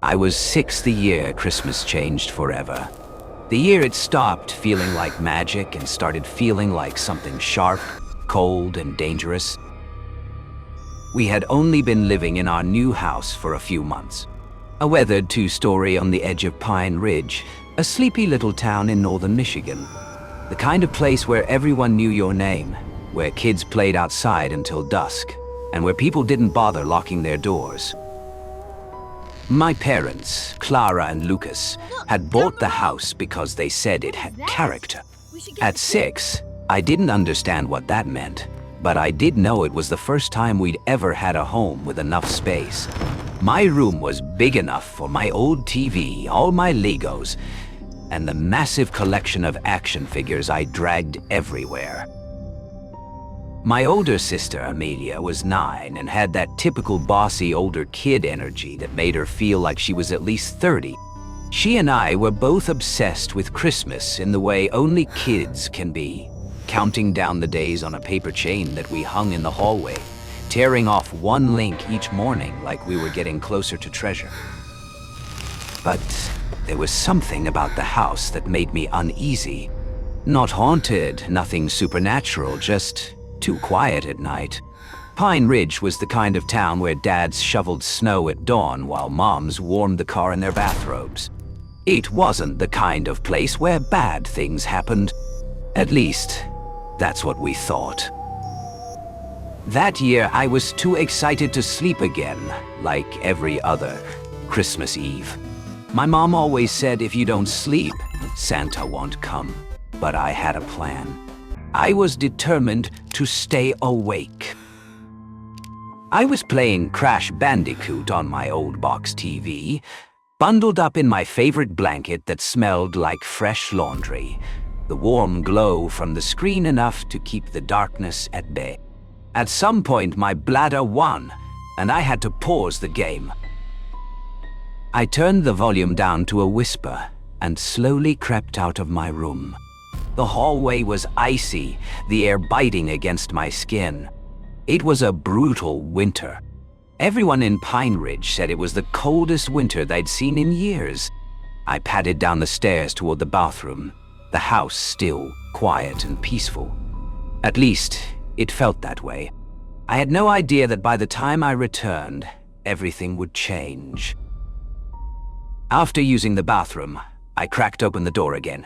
I was 6 the year Christmas changed forever. The year it stopped feeling like magic and started feeling like something sharp, cold, and dangerous. We had only been living in our new house for a few months. A weathered 2-story on the edge of Pine Ridge, a sleepy little town in northern Michigan. The kind of place where everyone knew your name, where kids played outside until dusk, and where people didn't bother locking their doors. My parents, Clara and Lucas, had bought the house because they said it had character. At 6, I didn't understand what that meant, but I did know it was the first time we'd ever had a home with enough space. My room was big enough for my old TV, all my Legos, and the massive collection of action figures I dragged everywhere. My older sister, Amelia, was 9 and had that typical bossy older kid energy that made her feel like she was at least 30. She and I were both obsessed with Christmas in the way only kids can be, counting down the days on a paper chain that we hung in the hallway, tearing off one link each morning like we were getting closer to treasure. But there was something about the house that made me uneasy. Not haunted, nothing supernatural, just too quiet at night. Pine Ridge was the kind of town where dads shoveled snow at dawn while moms warmed the car in their bathrobes. It wasn't the kind of place where bad things happened. At least, that's what we thought. That year, I was too excited to sleep again, like every other Christmas Eve. My mom always said if you don't sleep, Santa won't come. But I had a plan. I was determined to stay awake. I was playing Crash Bandicoot on my old box TV, bundled up in my favorite blanket that smelled like fresh laundry, the warm glow from the screen enough to keep the darkness at bay. At some point, my bladder won, and I had to pause the game. I turned the volume down to a whisper and slowly crept out of my room. The hallway was icy, the air biting against my skin. It was a brutal winter. Everyone in Pine Ridge said it was the coldest winter they'd seen in years. I padded down the stairs toward the bathroom, the house still, quiet and peaceful. At least, it felt that way. I had no idea that by the time I returned, everything would change. After using the bathroom, I cracked open the door again.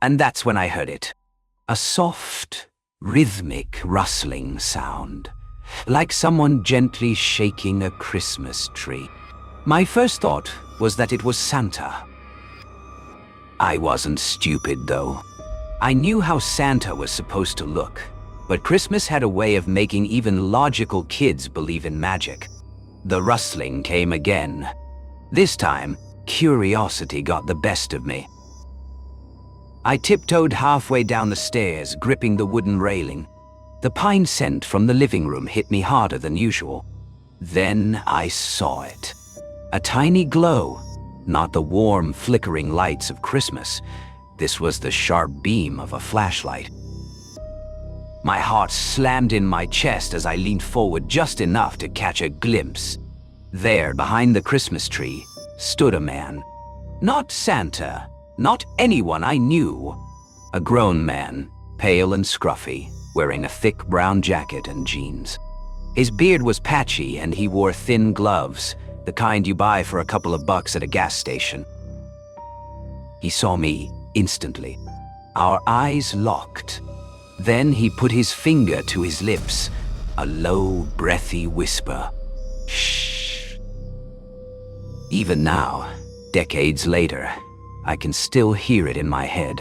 And that's when I heard it. A soft, rhythmic rustling sound, like someone gently shaking a Christmas tree. My first thought was that it was Santa. I wasn't stupid, though. I knew how Santa was supposed to look, but Christmas had a way of making even logical kids believe in magic. The rustling came again. This time, curiosity got the best of me. I tiptoed halfway down the stairs, gripping the wooden railing. The pine scent from the living room hit me harder than usual. Then I saw it. A tiny glow, not the warm, flickering lights of Christmas. This was the sharp beam of a flashlight. My heart slammed in my chest as I leaned forward just enough to catch a glimpse. There, behind the Christmas tree, stood a man. Not Santa. Not anyone I knew. A grown man, pale and scruffy, wearing a thick brown jacket and jeans. His beard was patchy and he wore thin gloves, the kind you buy for a couple of bucks at a gas station. He saw me instantly. Our eyes locked. Then he put his finger to his lips, a low, breathy whisper. Shh. Even now, decades later, I can still hear it in my head.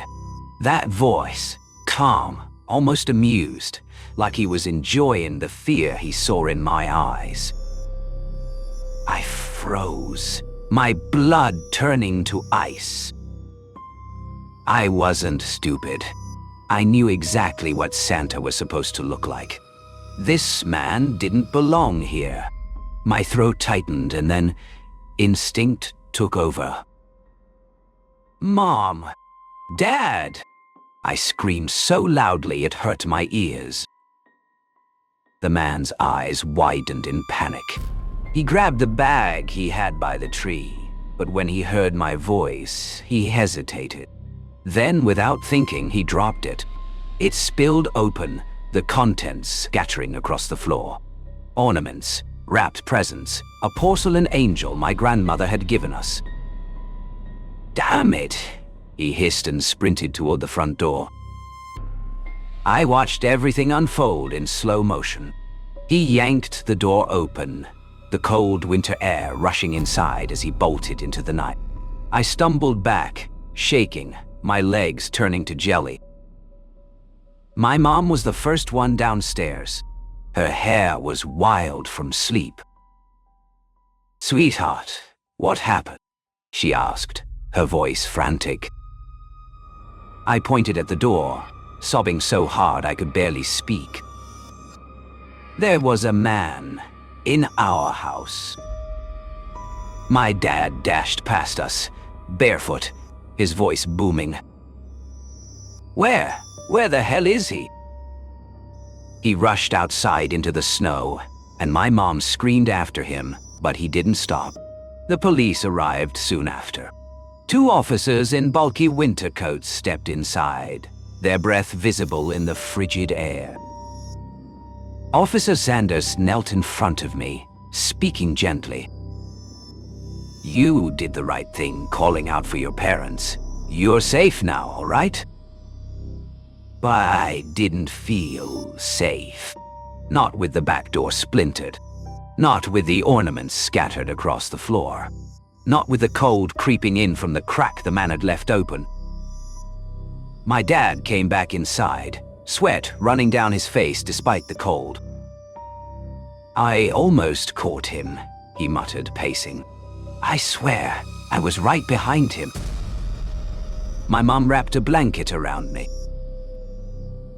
That voice, calm, almost amused, like he was enjoying the fear he saw in my eyes. I froze, my blood turning to ice. I wasn't stupid. I knew exactly what Santa was supposed to look like. This man didn't belong here. My throat tightened and then instinct took over. Mom! Dad! I screamed so loudly it hurt my ears. The man's eyes widened in panic. He grabbed the bag he had by the tree, but when he heard my voice, he hesitated. Then, without thinking, he dropped it. It spilled open, the contents scattering across the floor. Ornaments, wrapped presents, a porcelain angel my grandmother had given us. "Damn it!" he hissed and sprinted toward the front door. I watched everything unfold in slow motion. He yanked the door open, the cold winter air rushing inside as he bolted into the night. I stumbled back, shaking, my legs turning to jelly. My mom was the first one downstairs. Her hair was wild from sleep. "Sweetheart, what happened?" she asked, her voice frantic. I pointed at the door, sobbing so hard I could barely speak. There was a man in our house. My dad dashed past us, barefoot, his voice booming. Where the hell is he?" He rushed outside into the snow, and my mom screamed after him, but he didn't stop. The police arrived soon after. 2 officers in bulky winter coats stepped inside, their breath visible in the frigid air. Officer Sanders knelt in front of me, speaking gently. "You did the right thing calling out for your parents. You're safe now, all right?" But I didn't feel safe. Not with the back door splintered. Not with the ornaments scattered across the floor. Not with the cold creeping in from the crack the man had left open. My dad came back inside, sweat running down his face despite the cold. "I almost caught him," he muttered, pacing. "I swear, I was right behind him." My mom wrapped a blanket around me.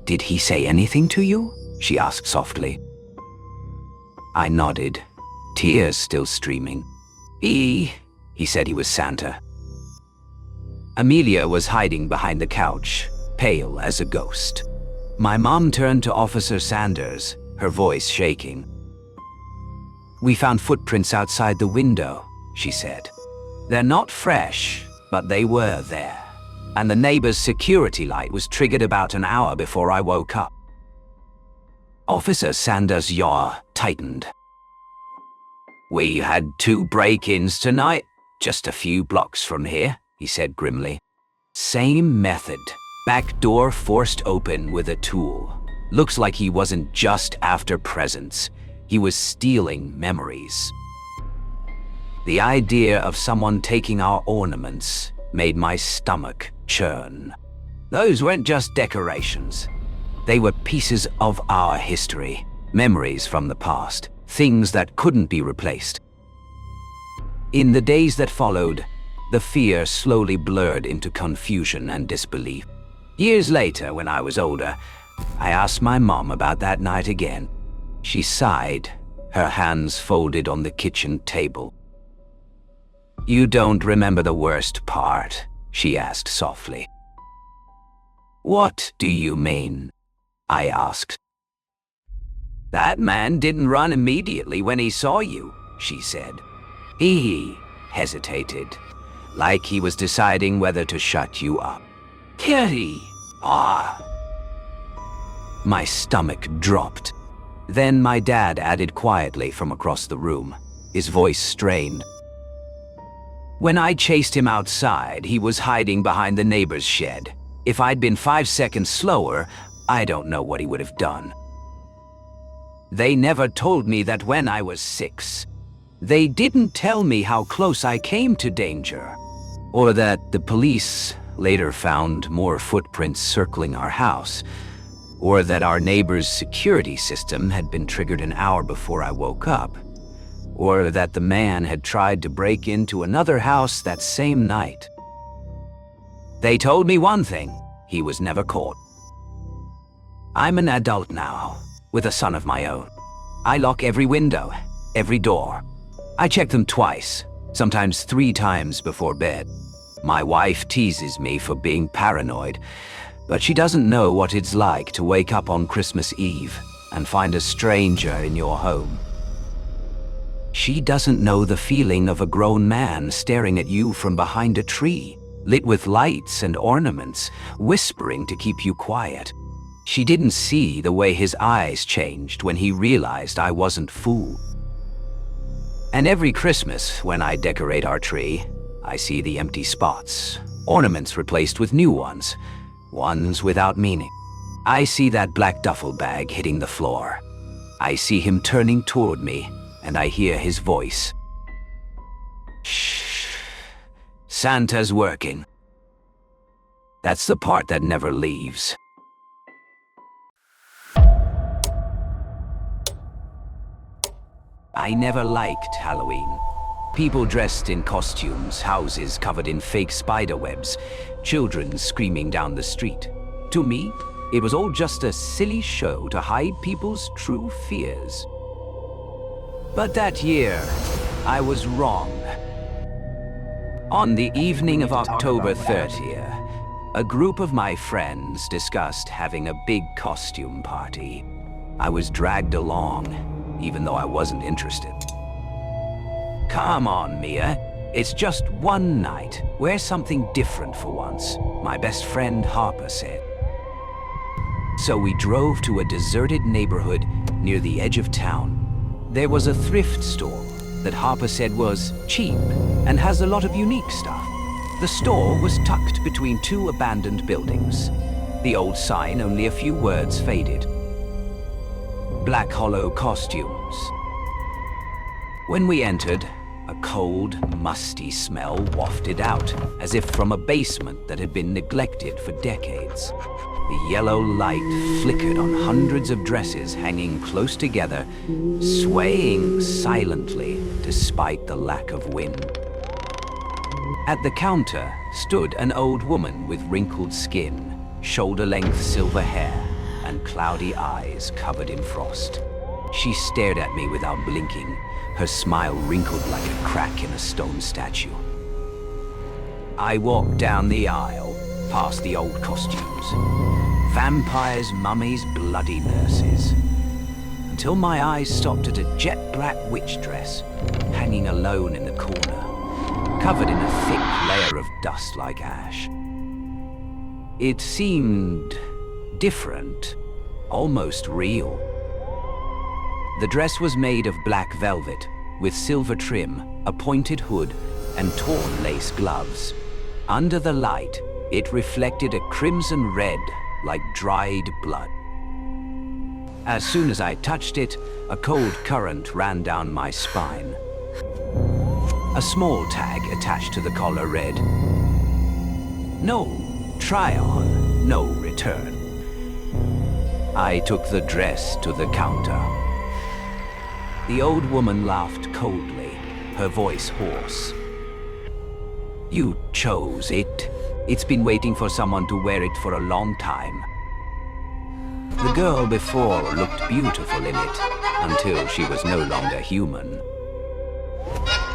"Did he say anything to you?" she asked softly. I nodded, tears still streaming. He said he was Santa. Amelia was hiding behind the couch, pale as a ghost. My mom turned to Officer Sanders, her voice shaking. "We found footprints outside the window," she said. "They're not fresh, but they were there. And the neighbor's security light was triggered about an hour before I woke up." Officer Sanders' jaw tightened. "We had 2 break-ins tonight, just a few blocks from here," he said grimly. "Same method. Back door forced open with a tool. Looks like he wasn't just after presents. He was stealing memories." The idea of someone taking our ornaments made my stomach churn. Those weren't just decorations. They were pieces of our history, memories from the past, things that couldn't be replaced. In the days that followed, the fear slowly blurred into confusion and disbelief. Years later, when I was older, I asked my mom about that night again. She sighed, her hands folded on the kitchen table. "You don't remember the worst part?" she asked softly. "What do you mean?" I asked. "That man didn't run immediately when he saw you," she said. He hesitated, like he was deciding whether to shut you up. "Kitty!" My stomach dropped. Then my dad added quietly from across the room, his voice strained. "When I chased him outside, he was hiding behind the neighbor's shed. If I'd been 5 seconds slower, I don't know what he would have done. They never told me that when I was 6. They didn't tell me how close I came to danger, or that the police later found more footprints circling our house, or that our neighbor's security system had been triggered an hour before I woke up, or that the man had tried to break into another house that same night. They told me one thing: he was never caught. I'm an adult now, with a son of my own. I lock every window, every door. I check them twice, sometimes 3 times before bed. My wife teases me for being paranoid, but she doesn't know what it's like to wake up on Christmas Eve and find a stranger in your home. She doesn't know the feeling of a grown man staring at you from behind a tree, lit with lights and ornaments, whispering to keep you quiet. She didn't see the way his eyes changed when he realized I wasn't fooled. And every Christmas, when I decorate our tree, I see the empty spots, ornaments replaced with new ones without meaning. I see that black duffel bag hitting the floor. I see him turning toward me, and I hear his voice. Shh. Santa's working. That's the part that never leaves. I never liked Halloween. People dressed in costumes, houses covered in fake spider webs, children screaming down the street. To me, it was all just a silly show to hide people's true fears. But that year, I was wrong. On the evening of October 30th, a group of my friends discussed having a big costume party. I was dragged along, even though I wasn't interested. Come on, Mia. It's just one night. Wear something different for once, my best friend Harper said. So we drove to a deserted neighborhood near the edge of town. There was a thrift store that Harper said was cheap and has a lot of unique stuff. The store was tucked between two abandoned buildings. The old sign, only a few words faded. Black Hollow costumes. When we entered, a cold, musty smell wafted out, as if from a basement that had been neglected for decades. The yellow light flickered on hundreds of dresses hanging close together, swaying silently despite the lack of wind. At the counter stood an old woman with wrinkled skin, shoulder-length silver hair, and cloudy eyes covered in frost. She stared at me without blinking, her smile wrinkled like a crack in a stone statue. I walked down the aisle, past the old costumes. Vampires, mummies, bloody nurses. Until my eyes stopped at a jet black witch dress, hanging alone in the corner, covered in a thick layer of dust like ash. It seemed different, almost real. The dress was made of black velvet, with silver trim, a pointed hood, and torn lace gloves. Under the light, it reflected a crimson red, like dried blood. As soon as I touched it, a cold current ran down my spine. A small tag attached to the collar read, "No, try on, no return." I took the dress to the counter. The old woman laughed coldly, her voice hoarse. "You chose it. It's been waiting for someone to wear it for a long time." The girl before looked beautiful in it, until she was no longer human.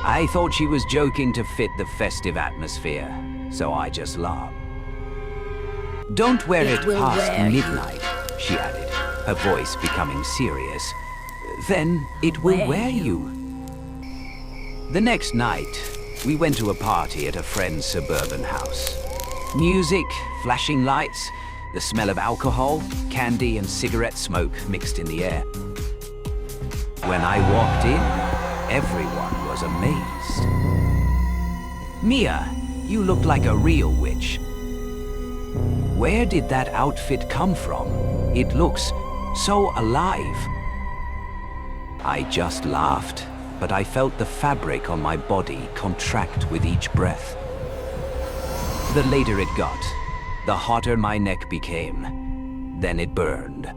I thought she was joking to fit the festive atmosphere, so I just laughed. "Don't wear it past midnight," she added, her voice becoming serious. "Then it will wear you." The next night, we went to a party at a friend's suburban house. Music, flashing lights, the smell of alcohol, candy, and cigarette smoke mixed in the air. When I walked in, everyone was amazed. "Mia, you look like a real witch. Where did that outfit come from? It looks so alive." I just laughed, but I felt the fabric on my body contract with each breath. The later it got, the hotter my neck became. Then it burned.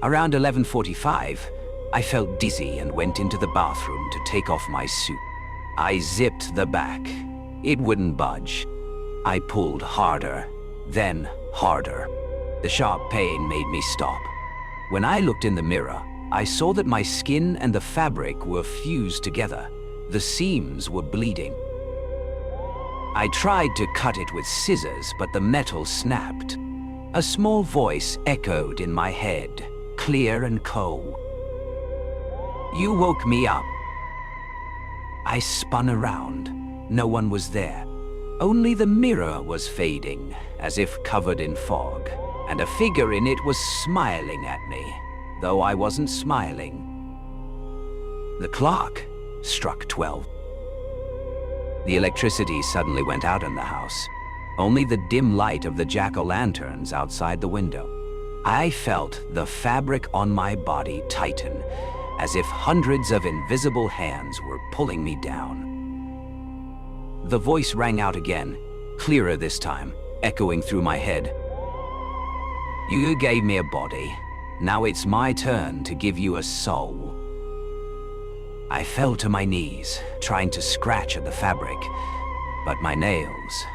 Around 11:45, I felt dizzy and went into the bathroom to take off my suit. I zipped the back. It wouldn't budge. I pulled harder, then harder. The sharp pain made me stop. When I looked in the mirror, I saw that my skin and the fabric were fused together. The seams were bleeding. I tried to cut it with scissors, but the metal snapped. A small voice echoed in my head, clear and cold. You woke me up. I spun around. No one was there. Only the mirror was fading, as if covered in fog, and a figure in it was smiling at me, though I wasn't smiling. The clock struck 12. The electricity suddenly went out in the house. Only the dim light of the jack-o'-lanterns outside the window. I felt the fabric on my body tighten, as if hundreds of invisible hands were pulling me down. The voice rang out again, clearer this time, echoing through my head. You gave me a body. Now it's my turn to give you a soul. I fell to my knees, trying to scratch at the fabric, but my nails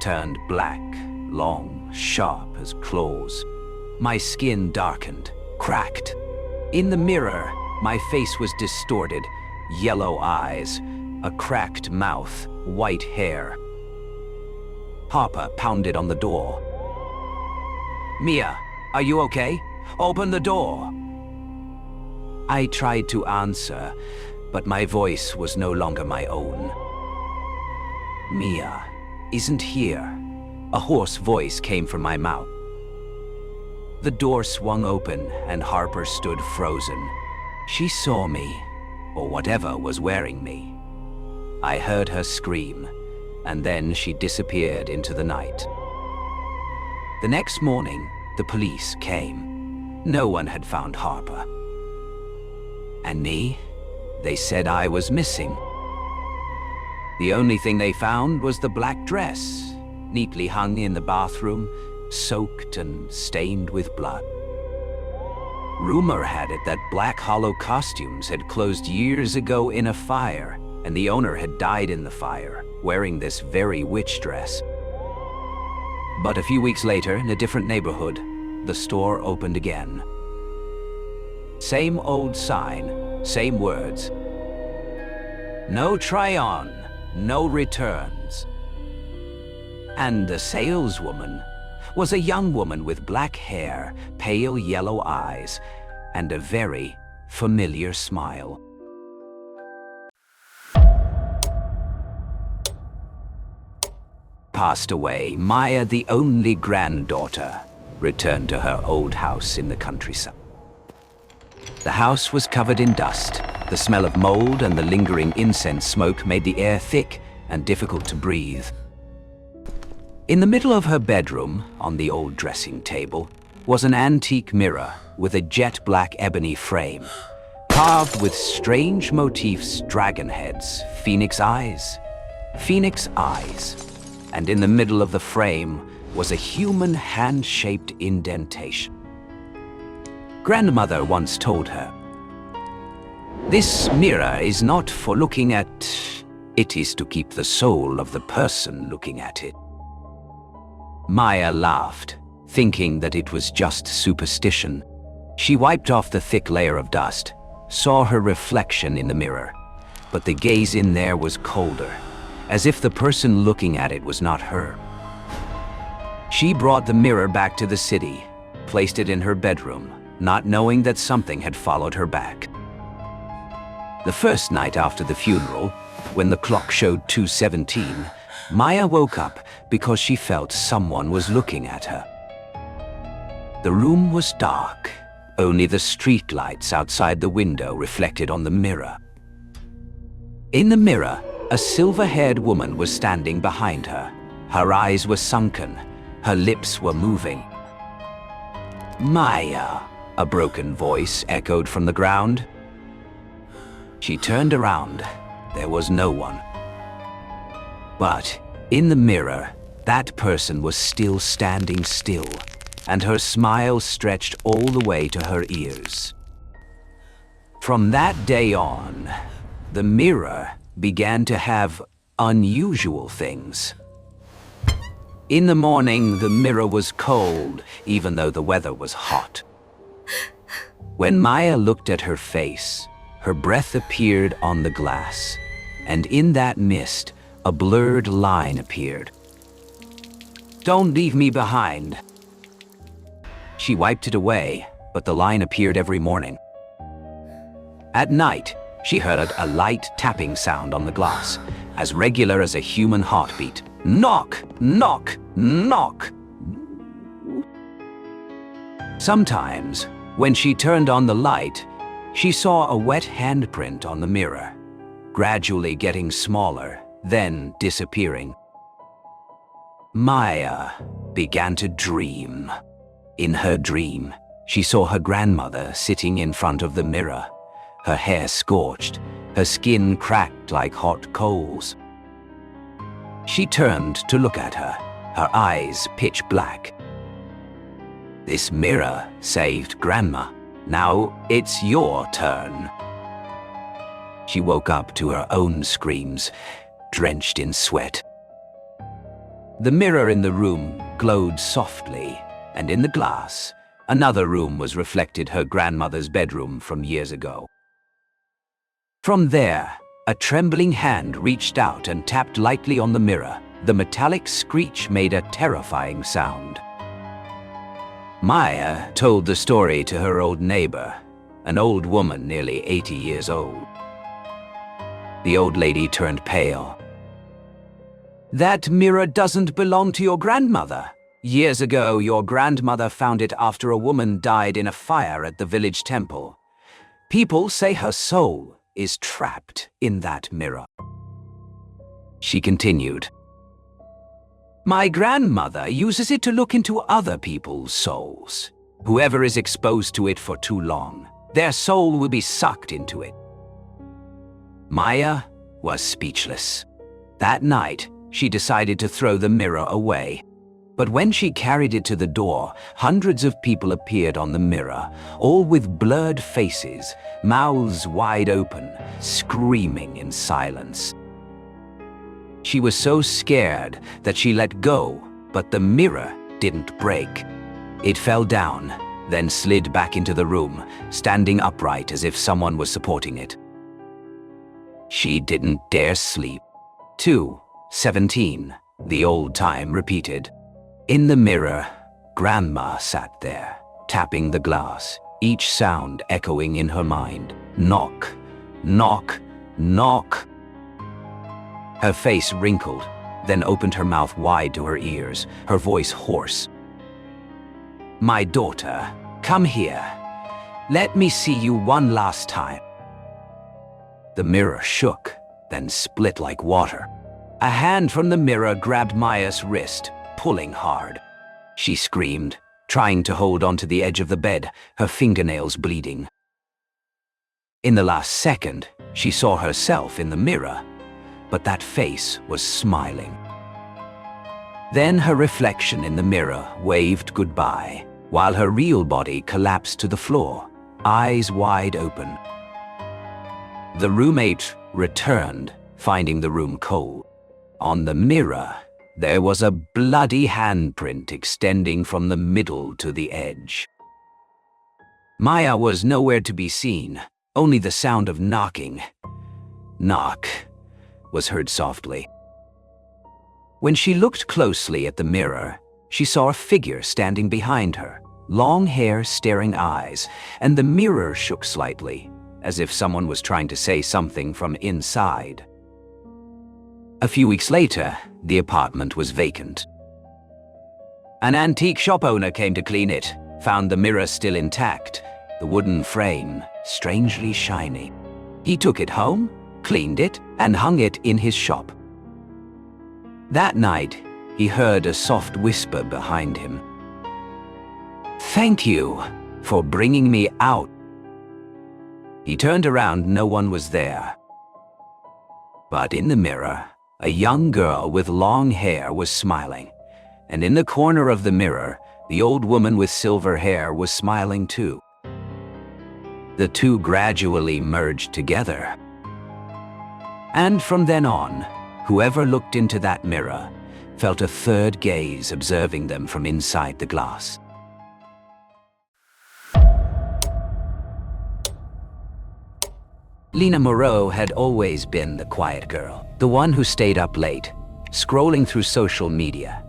turned black, long, sharp as claws. My skin darkened, cracked. In the mirror, my face was distorted, yellow eyes, a cracked mouth, white hair. Harper pounded on the door. Mia, are you okay? Open the door. I tried to answer, but my voice was no longer my own. Mia isn't here. A hoarse voice came from my mouth. The door swung open and Harper stood frozen. She saw me, or whatever was wearing me. I heard her scream, and then she disappeared into the night. The next morning, the police came. No one had found Harper. And me? They said I was missing. The only thing they found was the black dress, neatly hung in the bathroom, soaked and stained with blood. Rumor had it that Black Hollow Costumes had closed years ago in a fire, and the owner had died in the fire, wearing this very witch dress. But a few weeks later, in a different neighborhood, the store opened again. Same old sign, same words. No try-on, no returns. And the saleswoman was a young woman with black hair, pale yellow eyes, and a very familiar smile. Passed away, Maya, the only granddaughter, returned to her old house in the countryside. The house was covered in dust. The smell of mold and the lingering incense smoke made the air thick and difficult to breathe. In the middle of her bedroom, on the old dressing table, was an antique mirror with a jet black ebony frame, carved with strange motifs, dragon heads, phoenix eyes. And in the middle of the frame was a human hand-shaped indentation. Grandmother once told her, "This mirror is not for looking at, it is to keep the soul of the person looking at it." Maya laughed, thinking that it was just superstition. She wiped off the thick layer of dust, saw her reflection in the mirror, but the gaze in there was colder, as if the person looking at it was not her. She brought the mirror back to the city, placed it in her bedroom, not knowing that something had followed her back. The first night after the funeral, when the clock showed 2:17, Maya woke up because she felt someone was looking at her. The room was dark. Only the street lights outside the window reflected on the mirror. In the mirror, a silver-haired woman was standing behind her. Her eyes were sunken. Her lips were moving. "Maya," a broken voice echoed from the ground. She turned around. There was no one. But in the mirror, that person was still standing still, and her smile stretched all the way to her ears. From that day on, the mirror began to have unusual things. In the morning, the mirror was cold, even though the weather was hot. When Maya looked at her face, her breath appeared on the glass, and in that mist, a blurred line appeared. "Don't leave me behind." She wiped it away, but the line appeared every morning. At night, she heard a light tapping sound on the glass, as regular as a human heartbeat. Knock, knock, knock. Sometimes, when she turned on the light, she saw a wet handprint on the mirror, gradually getting smaller, then disappearing. Maya began to dream. In her dream, she saw her grandmother sitting in front of the mirror, her hair scorched, her skin cracked like hot coals. She turned to look at her eyes pitch black. This mirror saved Grandma. Now it's your turn. She woke up to her own screams, drenched in sweat. The mirror in the room glowed softly, and in the glass, another room was reflected, her grandmother's bedroom from years ago. From there, a trembling hand reached out and tapped lightly on the mirror. The metallic screech made a terrifying sound. Maya told the story to her old neighbor, an old woman nearly 80 years old. The old lady turned pale. That mirror doesn't belong to your grandmother. Years ago, your grandmother found it after a woman died in a fire at the village temple. People say her soul is trapped in that mirror. She continued. My grandmother uses it to look into other people's souls. Whoever is exposed to it for too long, their soul will be sucked into it. Maya was speechless. That night, she decided to throw the mirror away. But when she carried it to the door, hundreds of people appeared on the mirror, all with blurred faces, mouths wide open, screaming in silence. She was so scared that she let go, but the mirror didn't break. It fell down, then slid back into the room, standing upright as if someone was supporting it. She didn't dare sleep. 2:17, the old time repeated. In the mirror, Grandma sat there, tapping the glass, each sound echoing in her mind. Knock, knock, knock. Her face wrinkled, then opened her mouth wide to her ears, her voice hoarse. My daughter, come here. Let me see you one last time. The mirror shook, then split like water. A hand from the mirror grabbed Maya's wrist, pulling hard. She screamed, trying to hold onto the edge of the bed, her fingernails bleeding. In the last second, she saw herself in the mirror, but that face was smiling. Then her reflection in the mirror waved goodbye, while her real body collapsed to the floor, eyes wide open. The roommate returned, finding the room cold. On the mirror, there was a bloody handprint extending from the middle to the edge. Maya was nowhere to be seen, only the sound of knocking. Knock was heard softly. When she looked closely at the mirror, she saw a figure standing behind her, long hair, staring eyes, and the mirror shook slightly, as if someone was trying to say something from inside. A few weeks later, the apartment was vacant. An antique shop owner came to clean it, found the mirror still intact, the wooden frame strangely shiny. He took it home, cleaned it, and hung it in his shop. That night, he heard a soft whisper behind him. Thank you for bringing me out. He turned around, no one was there. But in the mirror, a young girl with long hair was smiling, and in the corner of the mirror, the old woman with silver hair was smiling too. The two gradually merged together. And from then on, whoever looked into that mirror felt a third gaze observing them from inside the glass. Lena Moreau had always been the quiet girl, the one who stayed up late, scrolling through social media,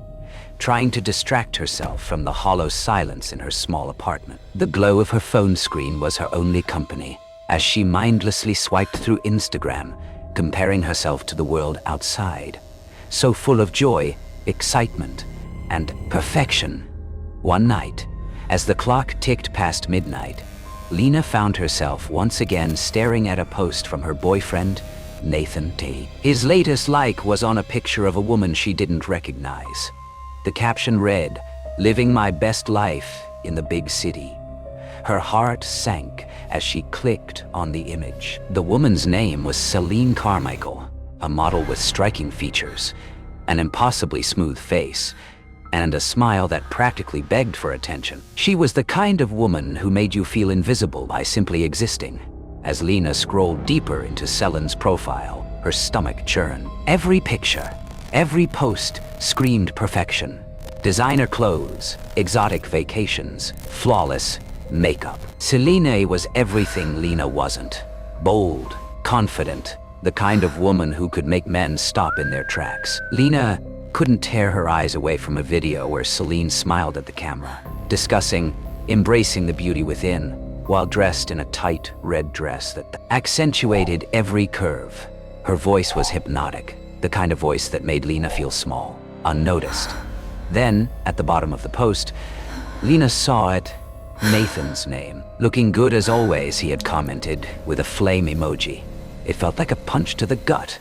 trying to distract herself from the hollow silence in her small apartment. The glow of her phone screen was her only company, as she mindlessly swiped through Instagram, comparing herself to the world outside, so full of joy, excitement, and perfection. One night, as the clock ticked past midnight, Lena found herself once again staring at a post from her boyfriend, Nathan T. His latest like was on a picture of a woman she didn't recognize. The caption read, "Living my best life in the big city." Her heart sank as she clicked on the image. The woman's name was Celine Carmichael, a model with striking features, an impossibly smooth face, and a smile that practically begged for attention. She was the kind of woman who made you feel invisible by simply existing. As Lena scrolled deeper into Celine's profile, her stomach churned. Every picture, every post screamed perfection. Designer clothes, exotic vacations, flawless makeup. Celine was everything Lena wasn't. Bold, confident, the kind of woman who could make men stop in their tracks. Lena couldn't tear her eyes away from a video where Celine smiled at the camera, discussing, embracing the beauty within, while dressed in a tight red dress that accentuated every curve. Her voice was hypnotic, the kind of voice that made Lena feel small, unnoticed. Then, at the bottom of the post, Lena saw it, Nathan's name. "Looking good as always," he had commented, with a flame emoji. It felt like a punch to the gut.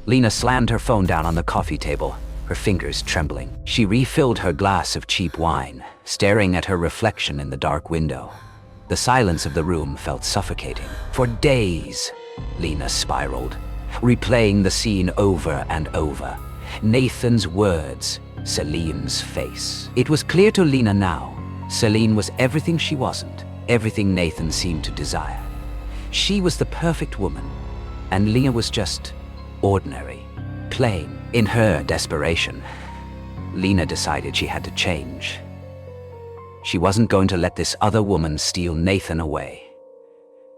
Lena slammed her phone down on the coffee table, her fingers trembling. She refilled her glass of cheap wine, staring at her reflection in the dark window. The silence of the room felt suffocating. For days, Lena spiraled, replaying the scene over and over. Nathan's words, Celine's face. It was clear to Lena now. Celine was everything she wasn't, everything Nathan seemed to desire. She was the perfect woman, and Lena was just ordinary, plain. In her desperation, Lena decided she had to change. She wasn't going to let this other woman steal Nathan away.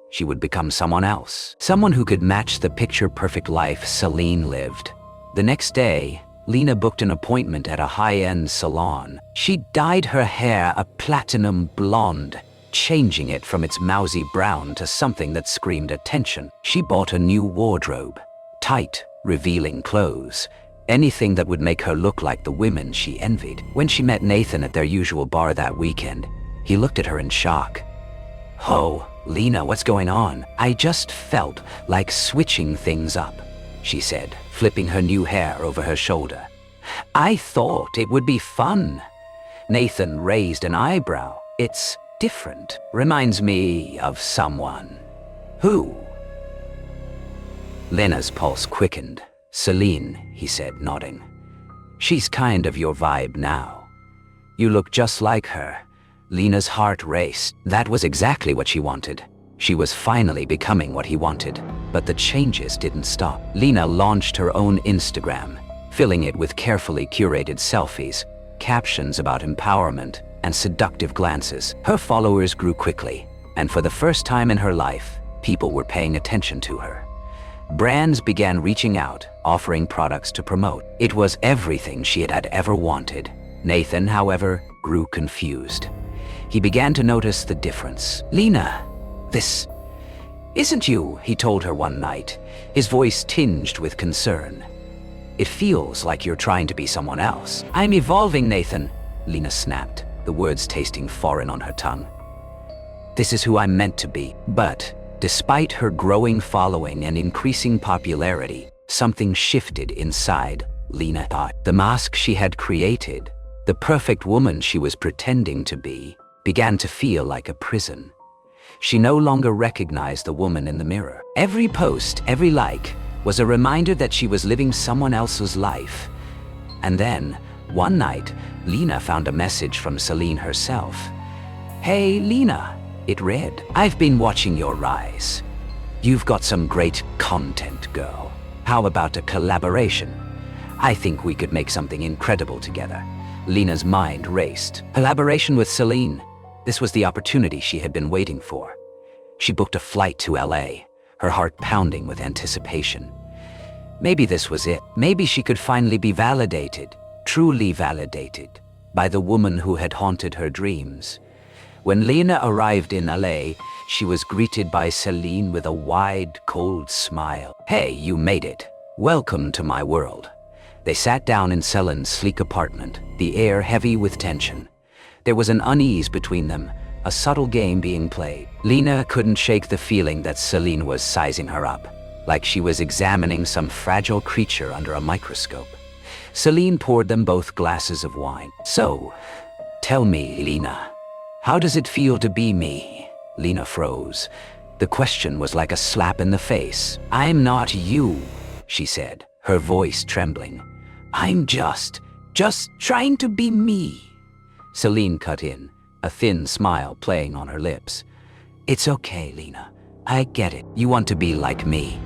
She would become someone else, someone who could match the picture-perfect life Celine lived. The next day, Lena booked an appointment at a high-end salon. She dyed her hair a platinum blonde, changing it from its mousy brown to something that screamed attention. She bought a new wardrobe, tight, revealing clothes, anything that would make her look like the women she envied. When she met Nathan at their usual bar that weekend, he looked at her in shock. "Oh, Lena, what's going on?" "I just felt like switching things up," she said, flipping her new hair over her shoulder. "I thought it would be fun." Nathan raised an eyebrow. "It's different. Reminds me of someone." "Who?" Lena's pulse quickened. "Celine," he said, nodding. "She's kind of your vibe now. You look just like her." Lena's heart raced. That was exactly what she wanted. She was finally becoming what he wanted. But the changes didn't stop. Lena launched her own Instagram, filling it with carefully curated selfies, captions about empowerment, and seductive glances. Her followers grew quickly, and for the first time in her life, people were paying attention to her. Brands began reaching out, offering products to promote. It was everything she had ever wanted. Nathan, however, grew confused. He began to notice the difference. "Lena, this isn't you," he told her one night, his voice tinged with concern. "It feels like you're trying to be someone else." "I'm evolving, Nathan," Lena snapped, the words tasting foreign on her tongue. "This is who I'm meant to be." But despite her growing following and increasing popularity, something shifted inside Lena thought. The mask she had created, the perfect woman she was pretending to be, began to feel like a prison. She no longer recognized the woman in the mirror. Every post, every like, was a reminder that she was living someone else's life. And then, one night, Lena found a message from Celine herself. "Hey, Lena," it read, "I've been watching your rise. You've got some great content, girl. How about a collaboration? I think we could make something incredible together." Lena's mind raced. Collaboration with Celine. This was the opportunity she had been waiting for. She booked a flight to LA, her heart pounding with anticipation. Maybe this was it. Maybe she could finally be validated, truly validated, by the woman who had haunted her dreams. When Lena arrived in LA, she was greeted by Celine with a wide, cold smile. "Hey, you made it. Welcome to my world." They sat down in Celine's sleek apartment, the air heavy with tension. There was an unease between them, a subtle game being played. Lena couldn't shake the feeling that Celine was sizing her up, like she was examining some fragile creature under a microscope. Celine poured them both glasses of wine. "So, tell me, Lena, how does it feel to be me?" Lena froze. The question was like a slap in the face. "I'm not you," she said, her voice trembling. "I'm just trying to be me." Celine cut in, a thin smile playing on her lips. "It's okay, Lena. I get it. You want to be like me.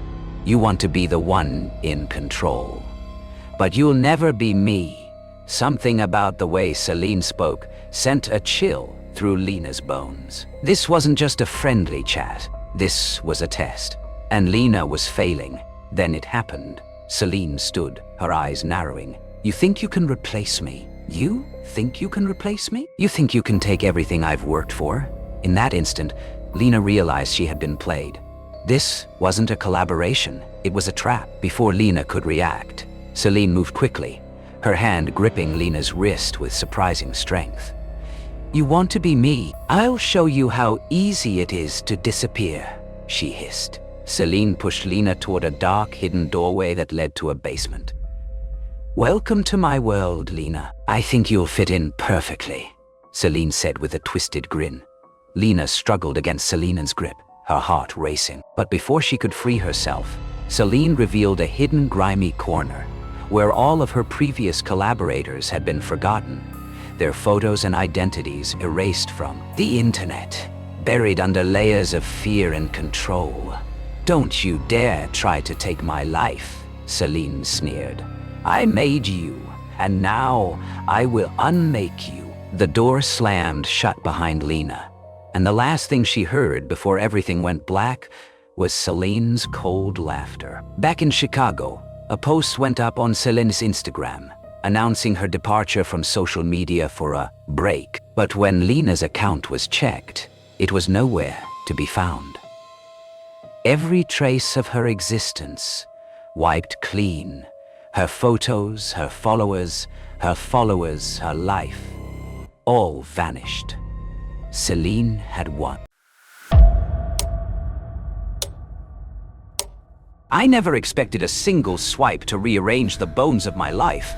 You want to be the one in control. But you'll never be me." Something about the way Celine spoke sent a chill through Lena's bones. This wasn't just a friendly chat. This was a test. And Lena was failing. Then it happened. Celine stood, her eyes narrowing. "You think you can replace me? You think you can replace me? You think you can take everything I've worked for?" In that instant, Lena realized she had been played. This wasn't a collaboration. It was a trap. Before Lena could react, Celine moved quickly, her hand gripping Lena's wrist with surprising strength. "You want to be me? I'll show you how easy it is to disappear," she hissed. Celine pushed Lena toward a dark, hidden doorway that led to a basement. "Welcome to my world, Lena. I think you'll fit in perfectly," Celine said with a twisted grin. Lena struggled against Celine's grip, her heart racing. But before she could free herself, Celine revealed a hidden, grimy corner where all of her previous collaborators had been forgotten, their photos and identities erased from the internet, buried under layers of fear and control. "Don't you dare try to take my life," Celine sneered. "I made you, and now I will unmake you." The door slammed shut behind Lena, and the last thing she heard before everything went black was Celine's cold laughter. Back in Chicago, a post went up on Celine's Instagram, announcing her departure from social media for a break. But when Lena's account was checked, it was nowhere to be found. Every trace of her existence wiped clean. Her photos, her followers, her life, all vanished. Celine had won. I never expected a single swipe to rearrange the bones of my life.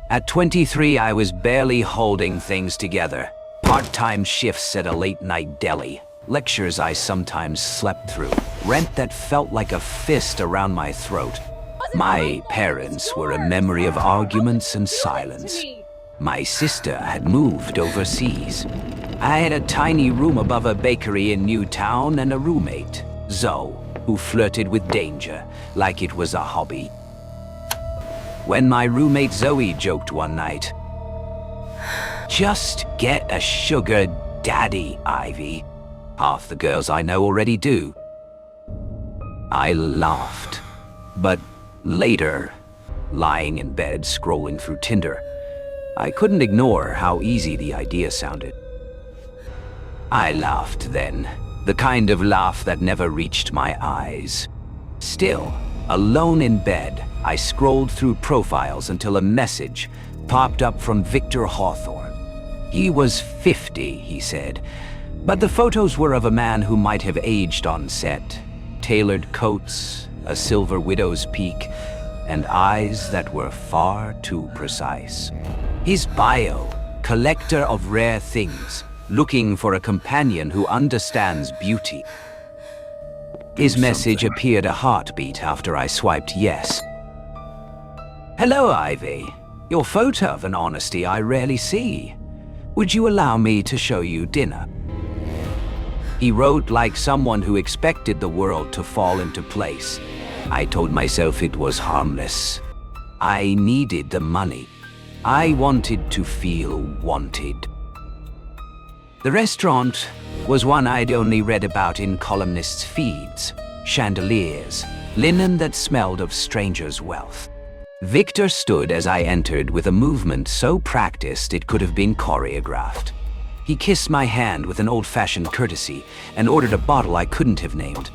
At 23, I was barely holding things together. Part-time shifts at a late-night deli, lectures I sometimes slept through, rent that felt like a fist around my throat. My parents were a memory of arguments and silence. My sister had moved overseas. I had a tiny room above a bakery in Newtown and a roommate, Zoe, who flirted with danger like it was a hobby. When my roommate Zoe joked one night, "Just get a sugar daddy, Ivy. Half the girls I know already do." I laughed, but later, lying in bed scrolling through Tinder, I couldn't ignore how easy the idea sounded. I laughed then, the kind of laugh that never reached my eyes. Still, alone in bed, I scrolled through profiles until a message popped up from Victor Hawthorne. He was 50, he said, but the photos were of a man who might have aged on set. Tailored coats, a silver widow's peak, and eyes that were far too precise. His bio, collector of rare things, looking for a companion who understands beauty. His message appeared a heartbeat after I swiped yes. "Hello, Ivy. Your photo of an honesty I rarely see. Would you allow me to show you dinner?" He wrote like someone who expected the world to fall into place. I told myself it was harmless. I needed the money. I wanted to feel wanted. The restaurant was one I'd only read about in columnists' feeds. Chandeliers, linen that smelled of strangers' wealth. Victor stood as I entered with a movement so practiced it could have been choreographed. He kissed my hand with an old-fashioned courtesy and ordered a bottle I couldn't have named.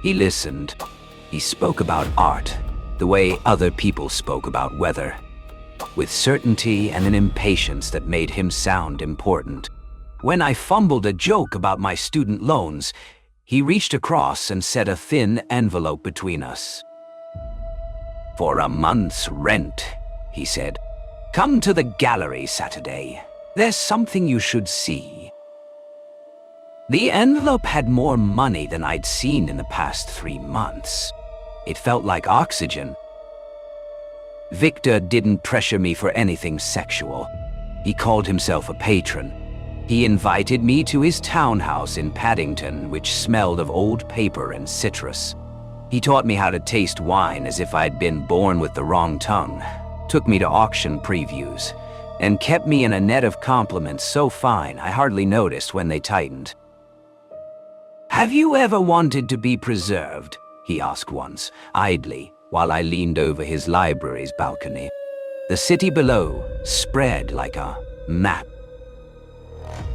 He listened. He spoke about art, the way other people spoke about weather, with certainty and an impatience that made him sound important. When I fumbled a joke about my student loans, he reached across and set a thin envelope between us. "For a month's rent," he said. "Come to the gallery Saturday. There's something you should see." The envelope had more money than I'd seen in the past 3 months. It felt like oxygen. Victor didn't pressure me for anything sexual. He called himself a patron. He invited me to his townhouse in Paddington, which smelled of old paper and citrus. He taught me how to taste wine as if I'd been born with the wrong tongue, took me to auction previews, and kept me in a net of compliments so fine I hardly noticed when they tightened. "Have you ever wanted to be preserved?" he asked once, idly, while I leaned over his library's balcony. The city below spread like a map.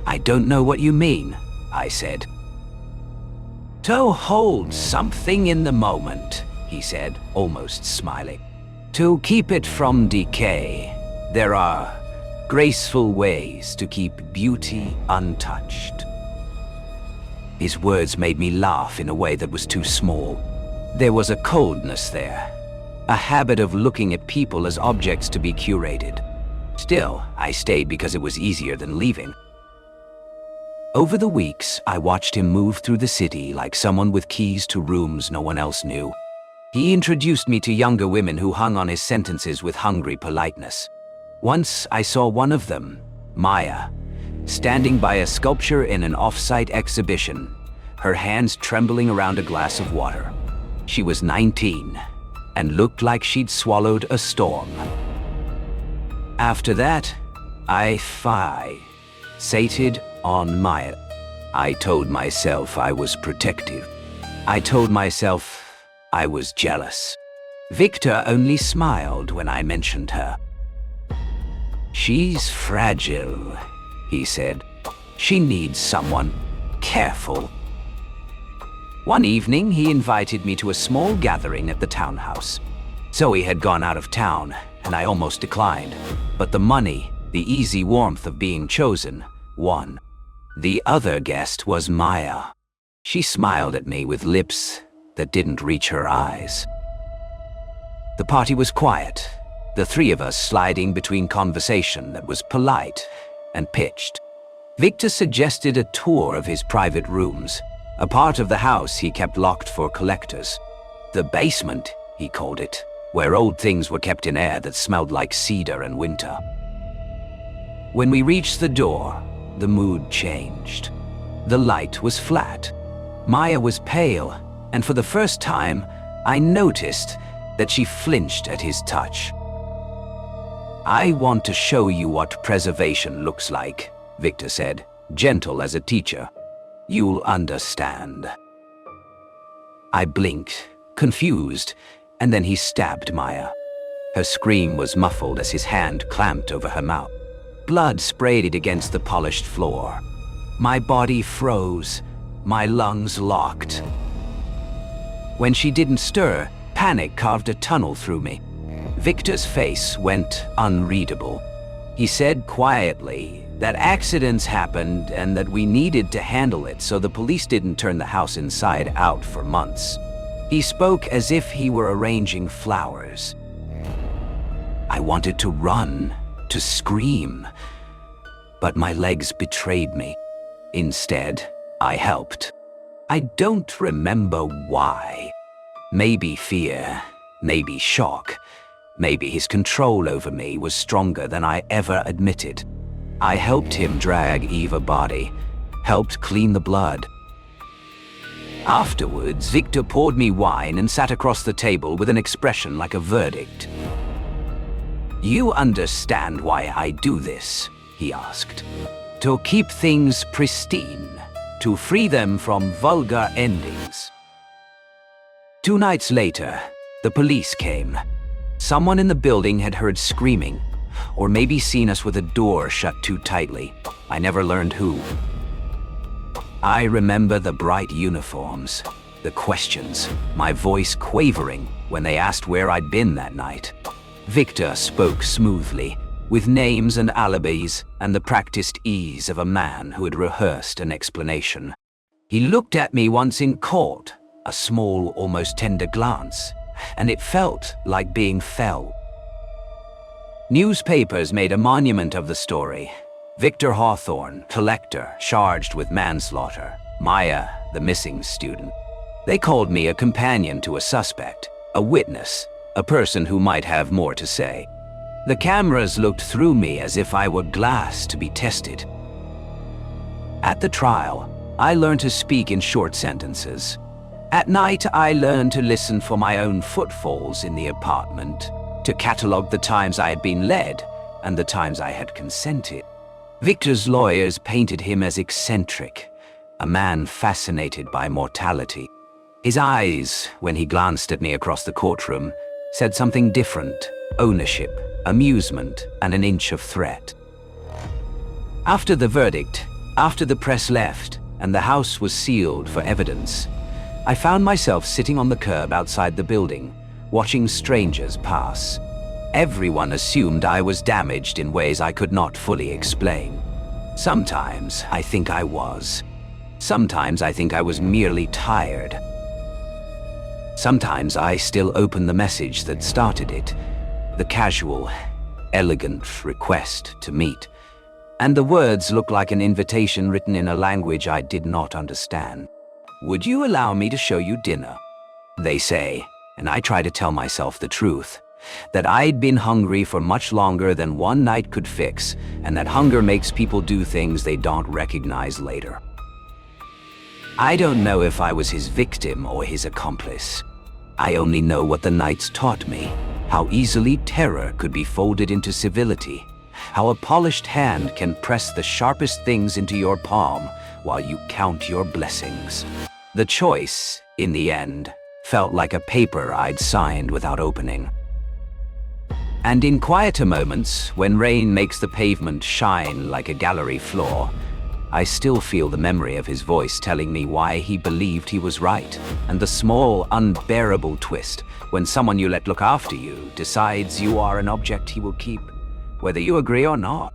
"I don't know what you mean," I said. "To hold something in the moment," he said, almost smiling. "To keep it from decay. There are graceful ways to keep beauty untouched." His words made me laugh in a way that was too small. There was a coldness there, a habit of looking at people as objects to be curated. Still, I stayed because it was easier than leaving. Over the weeks, I watched him move through the city like someone with keys to rooms no one else knew. He introduced me to younger women who hung on his sentences with hungry politeness. Once I saw one of them, Maya, standing by a sculpture in an off-site exhibition, her hands trembling around a glass of water. She was 19 and looked like she'd swallowed a storm. After that, I sated on Maya. I told myself I was protective. I told myself I was jealous. Victor only smiled when I mentioned her. "She's fragile," he said. "She needs someone careful." One evening, he invited me to a small gathering at the townhouse. Zoe had gone out of town, and I almost declined. But the money, the easy warmth of being chosen, won. The other guest was Maya. She smiled at me with lips that didn't reach her eyes. The party was quiet, the three of us sliding between conversation that was polite and pitched. Victor suggested a tour of his private rooms, a part of the house he kept locked for collectors. The basement, he called it, where old things were kept in air that smelled like cedar and winter. When we reached the door, the mood changed. The light was flat. Maya was pale, and for the first time, I noticed that she flinched at his touch. "I want to show you what preservation looks like," Victor said, gentle as a teacher. "You'll understand." I blinked, confused, and then he stabbed Maya. Her scream was muffled as his hand clamped over her mouth. Blood sprayed against the polished floor. My body froze, my lungs locked. When she didn't stir, panic carved a tunnel through me. Victor's face went unreadable. He said quietly that accidents happened and that we needed to handle it so the police didn't turn the house inside out for months. He spoke as if he were arranging flowers. I wanted to run, to scream, but my legs betrayed me. Instead, I helped. I don't remember why. Maybe fear, maybe shock, maybe his control over me was stronger than I ever admitted. I helped him drag Eva's body, helped clean the blood. Afterwards, Victor poured me wine and sat across the table with an expression like a verdict. "You understand why I do this?" he asked. "To keep things pristine, to free them from vulgar endings." 2 nights later, the police came. Someone in the building had heard screaming. or maybe seen us with a door shut too tightly. I never learned who. I remember the bright uniforms, the questions, my voice quavering when they asked where I'd been that night. Victor spoke smoothly, with names and alibis and the practiced ease of a man who had rehearsed an explanation. He looked at me once in court, a small, almost tender glance, and it felt like being felt. Newspapers made a monument of the story. Victor Hawthorne, collector, charged with manslaughter. Maya, the missing student. They called me a companion to a suspect, a witness, a person who might have more to say. The cameras looked through me as if I were glass to be tested. At the trial, I learned to speak in short sentences. At night, I learned to listen for my own footfalls in the apartment, to catalogue the times I had been led and the times I had consented. Victor's lawyers painted him as eccentric, a man fascinated by mortality. His eyes, when he glanced at me across the courtroom, said something different: ownership, amusement, and an inch of threat. After the verdict, after the press left, and the house was sealed for evidence, I found myself sitting on the curb outside the building, watching strangers pass. Everyone assumed I was damaged in ways I could not fully explain. Sometimes I think I was. Sometimes I think I was merely tired. Sometimes I still open the message that started it, the casual, elegant request to meet, and the words look like an invitation written in a language I did not understand. "Would you allow me to show you dinner?" they say, and I try to tell myself the truth, that I'd been hungry for much longer than one night could fix, and that hunger makes people do things they don't recognize later. I don't know if I was his victim or his accomplice. I only know what the nights taught me, how easily terror could be folded into civility, how a polished hand can press the sharpest things into your palm while you count your blessings. The choice, in the end, felt like a paper I'd signed without opening. And in quieter moments, when rain makes the pavement shine like a gallery floor, I still feel the memory of his voice telling me why he believed he was right, and the small, unbearable twist when someone you let look after you decides you are an object he will keep, whether you agree or not.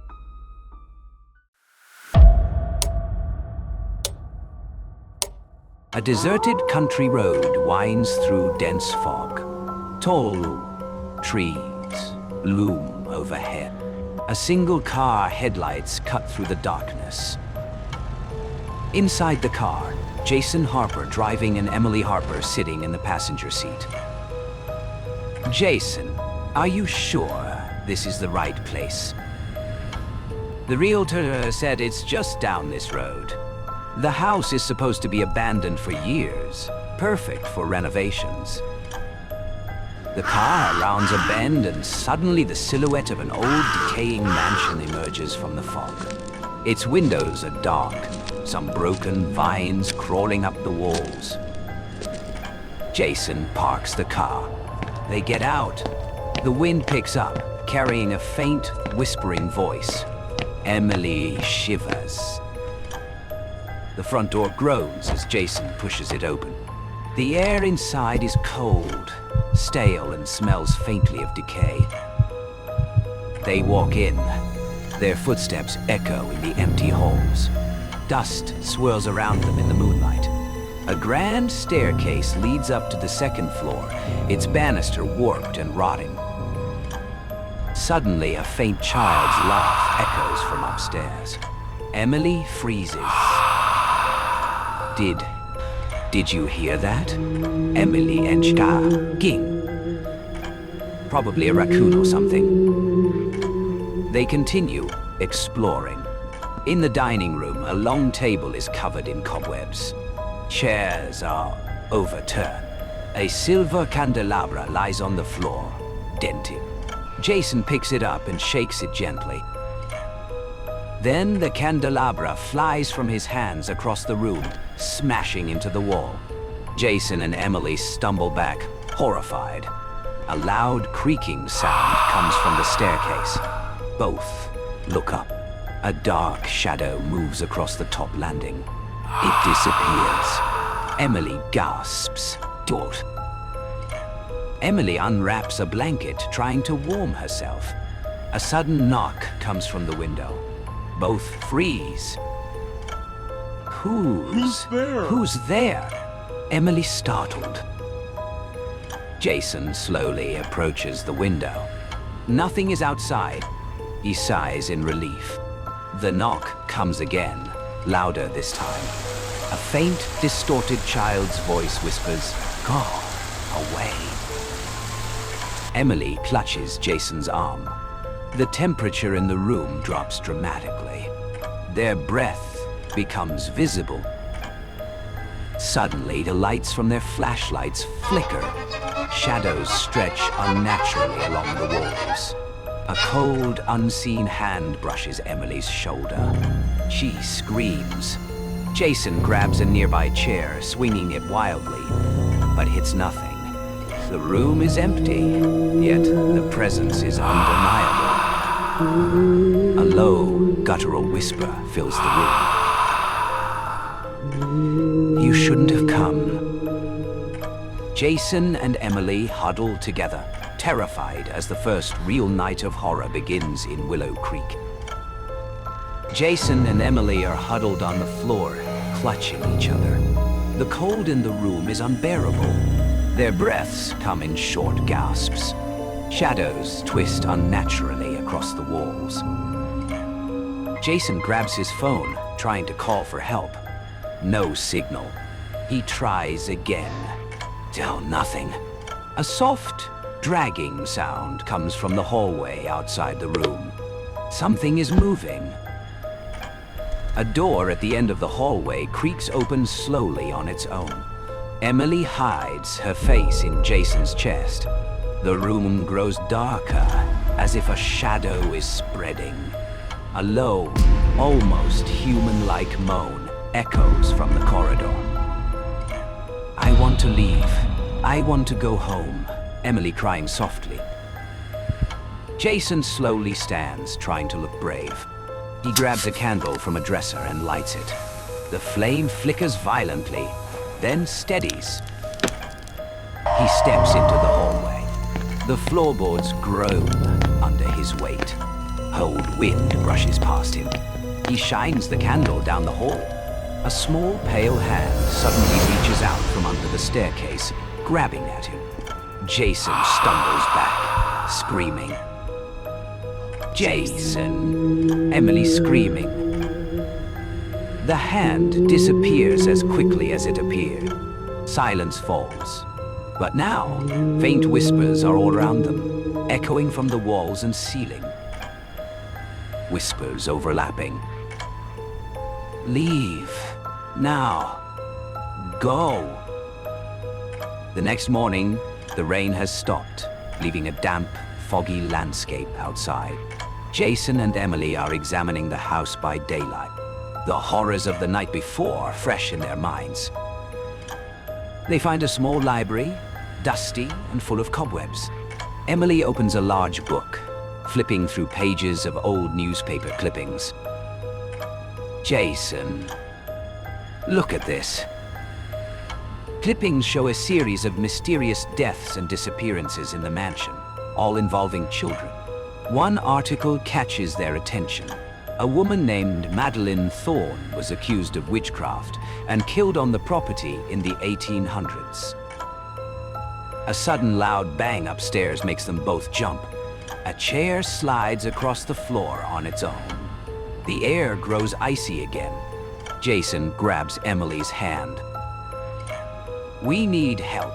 A deserted country road winds through dense fog. Tall trees loom overhead. A single car headlights cut through the darkness. Inside the car, Jason Harper driving and Emily Harper sitting in the passenger seat. "Jason, are you sure this is the right place?" The realtor said it's just down this road. The house is supposed to be abandoned for years, perfect for renovations. The car rounds a bend and suddenly the silhouette of an old decaying mansion emerges from the fog. Its windows are dark, some broken vines crawling up the walls. Jason parks the car. They get out. The wind picks up, carrying a faint, whispering voice. Emily shivers. The front door groans as Jason pushes it open. The air inside is cold, stale, and smells faintly of decay. They walk in. Their footsteps echo in the empty halls. Dust swirls around them in the moonlight. A grand staircase leads up to the second floor, its banister warped and rotting. Suddenly, a faint child's laugh echoes from upstairs. Emily freezes. Did you hear that? Emily Enchka, Ging. Probably a raccoon or something. They continue, exploring. In the dining room, a long table is covered in cobwebs. Chairs are overturned. A silver candelabra lies on the floor, dented. Jason picks it up and shakes it gently. Then the candelabra flies from his hands across the room, smashing into the wall. Jason and Emily stumble back, horrified. A loud creaking sound comes from the staircase. Both look up. A dark shadow moves across the top landing. It disappears. Emily gasps. "Dort." Emily unwraps a blanket, trying to warm herself. A sudden knock comes from the window. Both freeze. Who's there? Who's there? Emily startled. Jason slowly approaches the window. Nothing is outside. He sighs in relief. The knock comes again, louder this time. A faint, distorted child's voice whispers, "Go away." Emily clutches Jason's arm. The temperature in the room drops dramatically. Their breath becomes visible. Suddenly, the lights from their flashlights flicker. Shadows stretch unnaturally along the walls. A cold, unseen hand brushes Emily's shoulder. She screams. Jason grabs a nearby chair, swinging it wildly, but hits nothing. The room is empty, yet the presence is undeniable. A low, guttural whisper fills the room. "You shouldn't have come." Jason and Emily huddle together, terrified as the first real night of horror begins in Willow Creek. Jason and Emily are huddled on the floor, clutching each other. The cold in the room is unbearable. Their breaths come in short gasps. Shadows twist unnaturally across the walls. Jason grabs his phone, trying to call for help. No signal. He tries again. Still nothing. A soft, dragging sound comes from the hallway outside the room. Something is moving. A door at the end of the hallway creaks open slowly on its own. Emily hides her face in Jason's chest. The room grows darker, as if a shadow is spreading. A low, almost human-like moan echoes from the corridor. "I want to leave. I want to go home," Emily crying softly. Jason slowly stands, trying to look brave. He grabs a candle from a dresser and lights it. The flame flickers violently, then steadies. He steps into the hallway. The floorboards groan under his weight. Cold wind brushes past him. He shines the candle down the hall. A small, pale hand suddenly reaches out from under the staircase, grabbing at him. Jason stumbles back, screaming. "Jason!" Emily screaming. The hand disappears as quickly as it appeared. Silence falls. But now, faint whispers are all around them, echoing from the walls and ceiling. Whispers overlapping. "Leave. Now. Go." The next morning, the rain has stopped, leaving a damp, foggy landscape outside. Jason and Emily are examining the house by daylight, the horrors of the night before fresh in their minds. They find a small library, dusty and full of cobwebs. Emily opens a large book, flipping through pages of old newspaper clippings. "Jason, look at this." Clippings show a series of mysterious deaths and disappearances in the mansion, all involving children. One article catches their attention. A woman named Madeline Thorne was accused of witchcraft and killed on the property in the 1800s. A sudden loud bang upstairs makes them both jump. A chair slides across the floor on its own. The air grows icy again. Jason grabs Emily's hand. "We need help.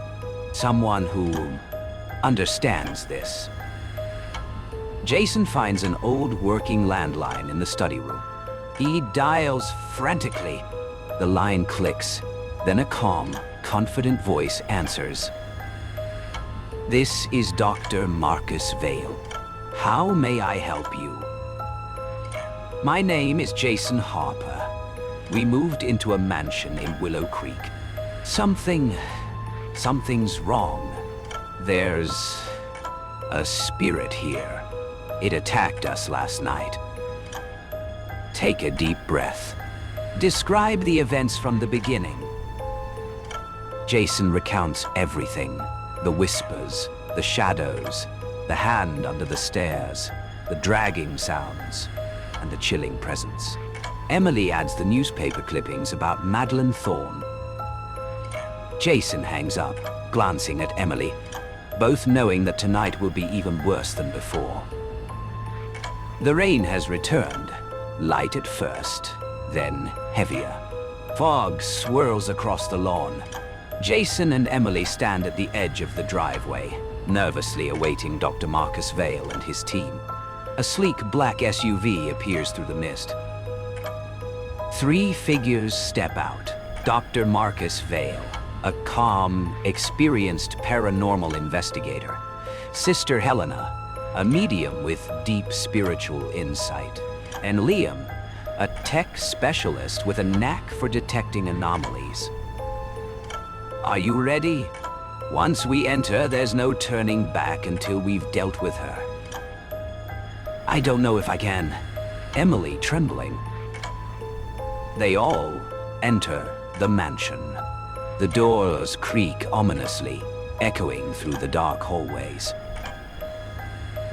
Someone who understands this." Jason finds an old working landline in the study room. He dials frantically. The line clicks. Then a calm, confident voice answers. "This is Dr. Marcus Vale. How may I help you?" "My name is Jason Harper. We moved into a mansion in Willow Creek. Something's wrong. There's a spirit here." It attacked us last night. Take a deep breath. Describe the events from the beginning. Jason recounts everything. The whispers, the shadows, the hand under the stairs, the dragging sounds, and the chilling presence. Emily adds the newspaper clippings about Madeline Thorne. Jason hangs up, glancing at Emily, both knowing that tonight will be even worse than before. The rain has returned, light at first, then heavier. Fog swirls across the lawn. Jason and Emily stand at the edge of the driveway, nervously awaiting Dr. Marcus Vale and his team. A sleek black SUV appears through the mist. 3 figures step out. Dr. Marcus Vale, a calm, experienced paranormal investigator. Sister Helena, a medium with deep spiritual insight. And Liam, a tech specialist with a knack for detecting anomalies. Are you ready? Once we enter, there's no turning back until we've dealt with her. I don't know if I can. Emily, trembling. They all enter the mansion. The doors creak ominously, echoing through the dark hallways.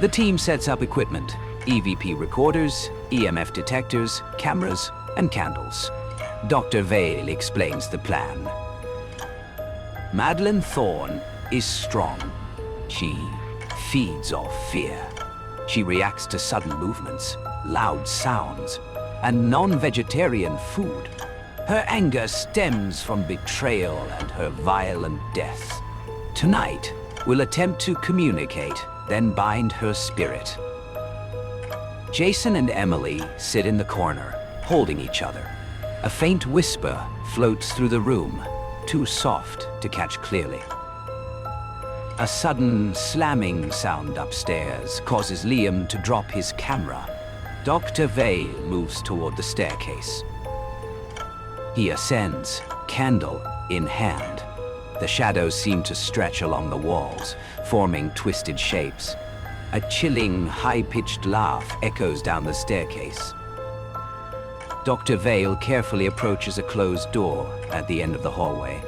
The team sets up equipment, EVP recorders, EMF detectors, cameras, and candles. Dr. Vale explains the plan. Madeline Thorne is strong. She feeds off fear. She reacts to sudden movements, loud sounds, and non-vegetarian food. Her anger stems from betrayal and her violent death. Tonight, we'll attempt to communicate, then bind her spirit. Jason and Emily sit in the corner, holding each other. A faint whisper floats through the room, too soft to catch clearly. A sudden slamming sound upstairs causes Liam to drop his camera. Dr. Vale moves toward the staircase. He ascends, candle in hand. The shadows seem to stretch along the walls, forming twisted shapes. A chilling, high-pitched laugh echoes down the staircase. Dr. Vale carefully approaches a closed door at the end of the hallway.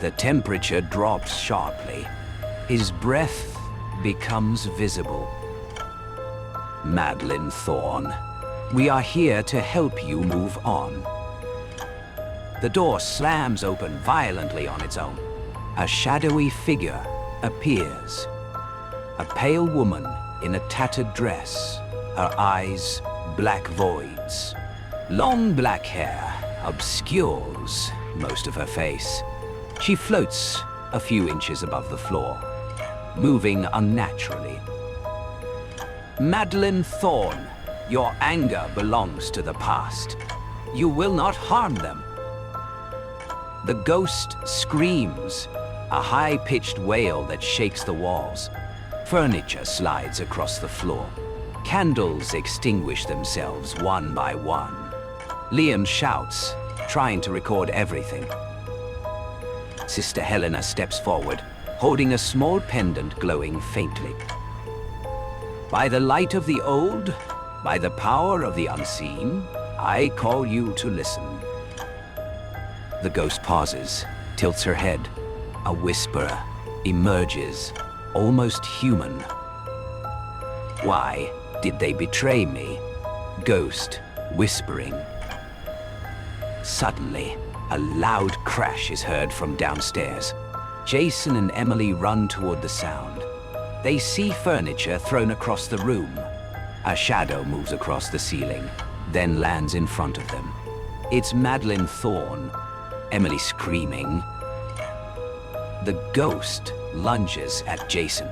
The temperature drops sharply. His breath becomes visible. Madeline Thorne, we are here to help you move on. The door slams open violently on its own. A shadowy figure appears. A pale woman in a tattered dress, her eyes black voids. Long black hair obscures most of her face. She floats a few inches above the floor, moving unnaturally. Madeline Thorne, your anger belongs to the past. You will not harm them. The ghost screams, a high-pitched wail that shakes the walls. Furniture slides across the floor. Candles extinguish themselves one by one. Liam shouts, trying to record everything. Sister Helena steps forward, holding a small pendant glowing faintly. By the light of the old, by the power of the unseen, I call you to listen. The ghost pauses, tilts her head. A whisper emerges, almost human. Why did they betray me? Ghost whispering. Suddenly, a loud crash is heard from downstairs. Jason and Emily run toward the sound. They see furniture thrown across the room. A shadow moves across the ceiling, then lands in front of them. It's Madeline Thorne, Emily screaming. The ghost lunges at Jason.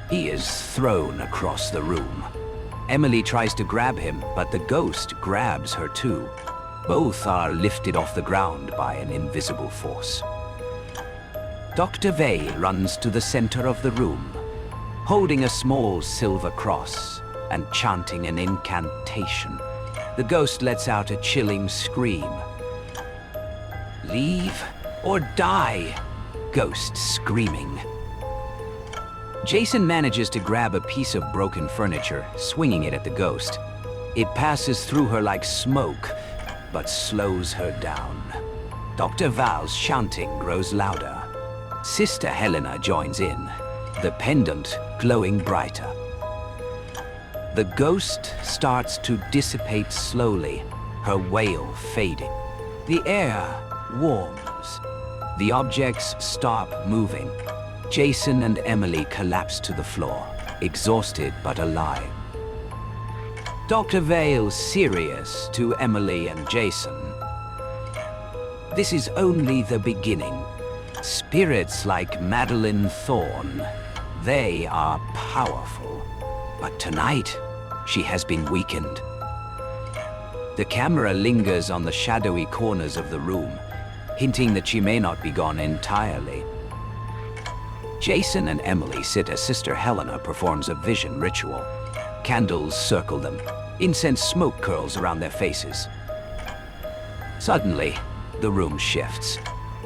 He is thrown across the room. Emily tries to grab him, but the ghost grabs her too. Both are lifted off the ground by an invisible force. Dr. Vale runs to the center of the room, holding a small silver cross and chanting an incantation. The ghost lets out a chilling scream. Leave or die, ghost screaming. Jason manages to grab a piece of broken furniture, swinging it at the ghost. It passes through her like smoke, but slows her down. Dr. Val's shouting grows louder. Sister Helena joins in, the pendant glowing brighter. The ghost starts to dissipate slowly, her wail fading. The air warms. The objects stop moving. Jason and Emily collapse to the floor, exhausted but alive. Dr. Vale's serious to Emily and Jason. This is only the beginning. Spirits like Madeline Thorne, they are powerful. But tonight, she has been weakened. The camera lingers on the shadowy corners of the room, hinting that she may not be gone entirely. Jason and Emily sit as Sister Helena performs a vision ritual. Candles circle them. Incense smoke curls around their faces. Suddenly, the room shifts.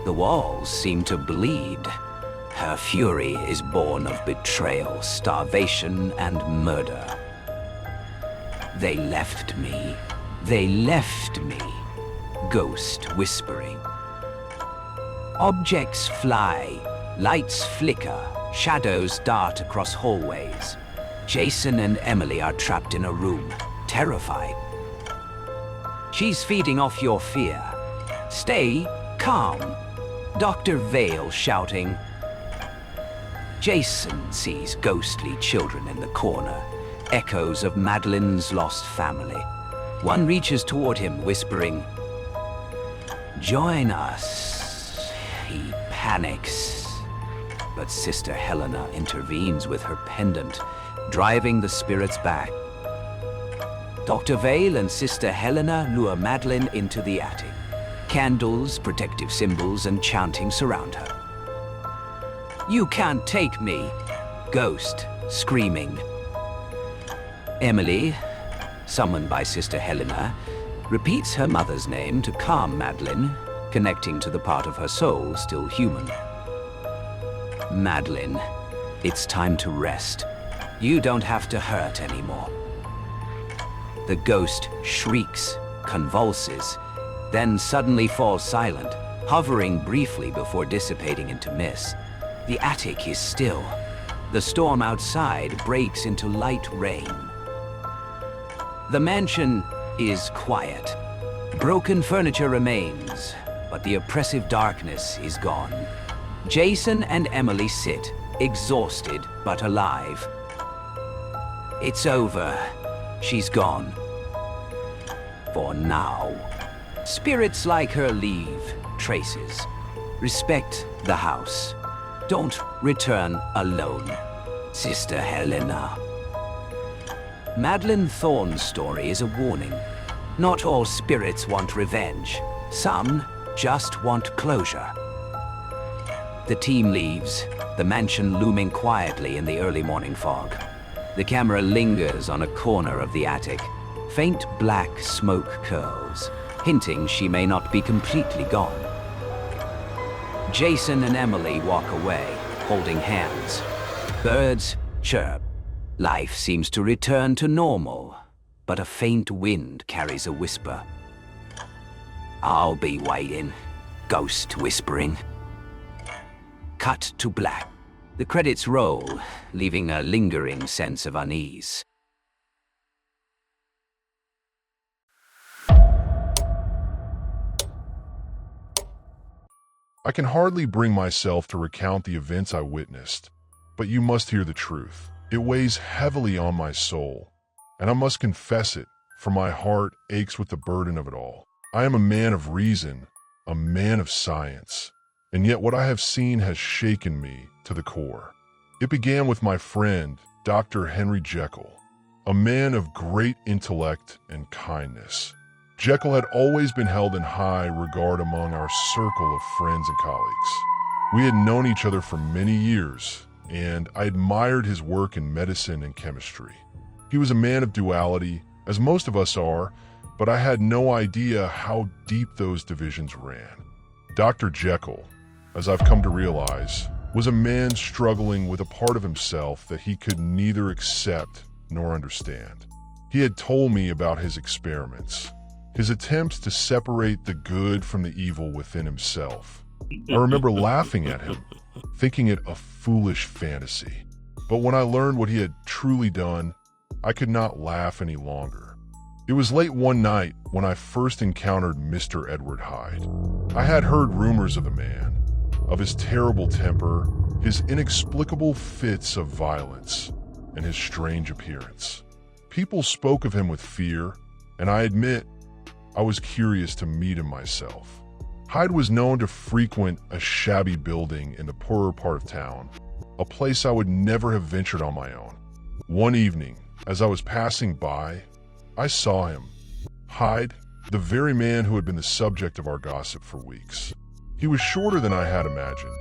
The walls seem to bleed. Her fury is born of betrayal, starvation, and murder. They left me. They left me. Ghost whispering. Objects fly. Lights flicker. Shadows dart across hallways. Jason and Emily are trapped in a room, terrified. She's feeding off your fear. Stay calm. Dr. Vale shouting. Jason sees ghostly children in the corner, echoes of Madeline's lost family. One reaches toward him, whispering, "Join us." He panics, but Sister Helena intervenes with her pendant, driving the spirits back. Dr. Vale and Sister Helena lure Madeline into the attic. Candles, protective symbols, and chanting surround her. "You can't take me," Ghost screaming. Emily, summoned by Sister Helena, repeats her mother's name to calm Madeline, connecting to the part of her soul still human. Madeline, it's time to rest. You don't have to hurt anymore. The ghost shrieks, convulses, then suddenly falls silent, hovering briefly before dissipating into mist. The attic is still. The storm outside breaks into light rain. The mansion is quiet. Broken furniture remains, but the oppressive darkness is gone. Jason and Emily sit, exhausted but alive. It's over. She's gone. For now. Spirits like her leave traces. Respect the house. Don't return alone. Sister Helena. Madeline Thorne's story is a warning. Not all spirits want revenge. Some just want closure. The team leaves, the mansion looming quietly in the early morning fog. The camera lingers on a corner of the attic. Faint black smoke curls, hinting she may not be completely gone. Jason and Emily walk away, holding hands. Birds chirp. Life seems to return to normal, but a faint wind carries a whisper. "I'll be waiting," Ghost whispering. Cut to black. The credits roll, leaving a lingering sense of unease. I can hardly bring myself to recount the events I witnessed, but you must hear the truth. It weighs heavily on my soul, and I must confess it, for my heart aches with the burden of it all. I am a man of reason, a man of science, and yet what I have seen has shaken me to the core. It began with my friend, Dr. Henry Jekyll, a man of great intellect and kindness. Jekyll had always been held in high regard among our circle of friends and colleagues. We had known each other for many years, and I admired his work in medicine and chemistry. He was a man of duality, as most of us are, but I had no idea how deep those divisions ran. Dr. Jekyll, as I've come to realize, was a man struggling with a part of himself that he could neither accept nor understand. He had told me about his experiments, his attempts to separate the good from the evil within himself. I remember laughing at him, thinking it a foolish fantasy. But when I learned what he had truly done, I could not laugh any longer. It was late one night when I first encountered Mr. Edward Hyde. I had heard rumors of the man, of his terrible temper, his inexplicable fits of violence, and his strange appearance. People spoke of him with fear, and I admit I was curious to meet him myself. Hyde was known to frequent a shabby building in the poorer part of town, a place I would never have ventured on my own. One evening, as I was passing by, I saw him. Hyde, the very man who had been the subject of our gossip for weeks. He was shorter than I had imagined,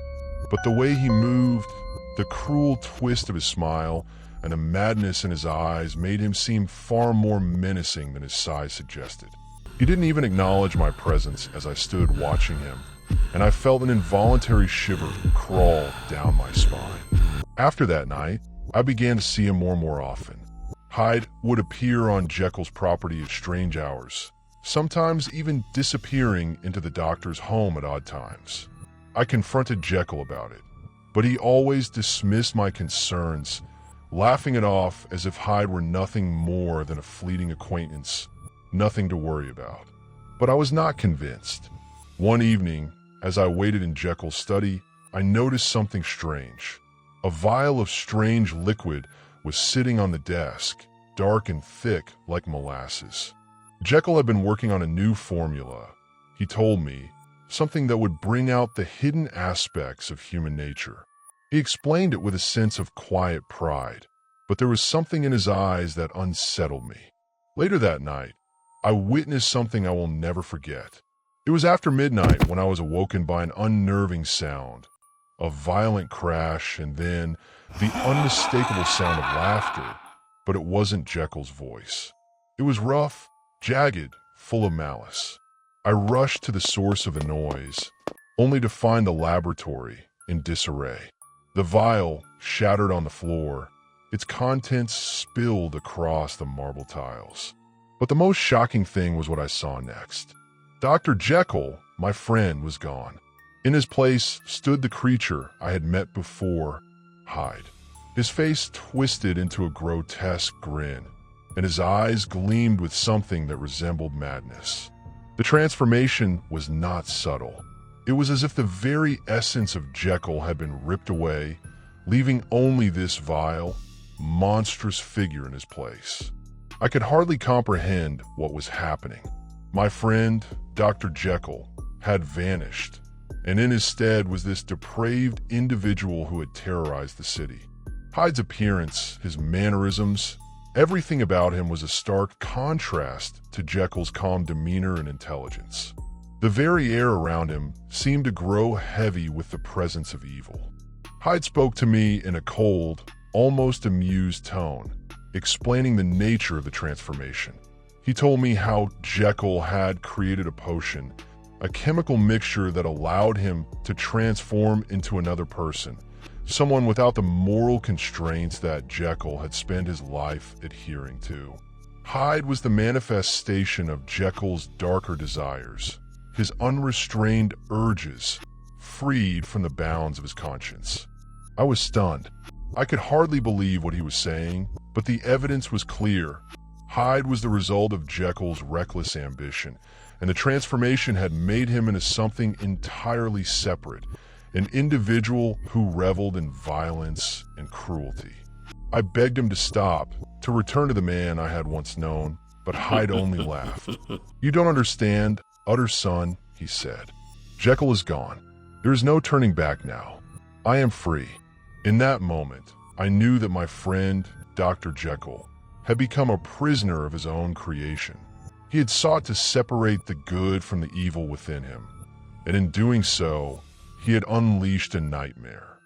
but the way he moved, the cruel twist of his smile, and the madness in his eyes made him seem far more menacing than his size suggested. He didn't even acknowledge my presence as I stood watching him, and I felt an involuntary shiver crawl down my spine. After that night, I began to see him more and more often. Hyde would appear on Jekyll's property at strange hours, sometimes even disappearing into the doctor's home at odd times. I confronted Jekyll about it, but he always dismissed my concerns, laughing it off as if Hyde were nothing more than a fleeting acquaintance, nothing to worry about. But I was not convinced. One evening, as I waited in Jekyll's study, I noticed something strange. A vial of strange liquid was sitting on the desk, dark and thick like molasses. Jekyll had been working on a new formula, he told me, something that would bring out the hidden aspects of human nature. He explained it with a sense of quiet pride, but there was something in his eyes that unsettled me. Later that night, I witnessed something I will never forget. It was after midnight when I was awoken by an unnerving sound, a violent crash, and then the unmistakable sound of laughter, but it wasn't Jekyll's voice. It was rough, jagged, full of malice. I rushed to the source of the noise, only to find the laboratory in disarray. The vial shattered on the floor, its contents spilled across the marble tiles. But the most shocking thing was what I saw next. Dr. Jekyll, my friend, was gone. In his place stood the creature I had met before, Hyde. His face twisted into a grotesque grin, and his eyes gleamed with something that resembled madness. The transformation was not subtle. It was as if the very essence of Jekyll had been ripped away, leaving only this vile, monstrous figure in his place. I could hardly comprehend what was happening. My friend, Dr. Jekyll, had vanished, and in his stead was this depraved individual who had terrorized the city. Hyde's appearance, his mannerisms, everything about him was a stark contrast to Jekyll's calm demeanor and intelligence. The very air around him seemed to grow heavy with the presence of evil. Hyde spoke to me in a cold, almost amused tone, explaining the nature of the transformation. He told me how Jekyll had created a potion, a chemical mixture that allowed him to transform into another person, someone without the moral constraints that Jekyll had spent his life adhering to. Hyde was the manifestation of Jekyll's darker desires, his unrestrained urges, freed from the bounds of his conscience. I was stunned. I could hardly believe what he was saying, but the evidence was clear. Hyde was the result of Jekyll's reckless ambition, and the transformation had made him into something entirely separate, an individual who reveled in violence and cruelty. I begged him to stop, to return to the man I had once known, but Hyde only laughed. "You don't understand, utter son," he said. "Jekyll is gone. There is no turning back now. I am free." In that moment, I knew that my friend, Dr. Jekyll, had become a prisoner of his own creation. He had sought to separate the good from the evil within him, and in doing so, he had unleashed a nightmare.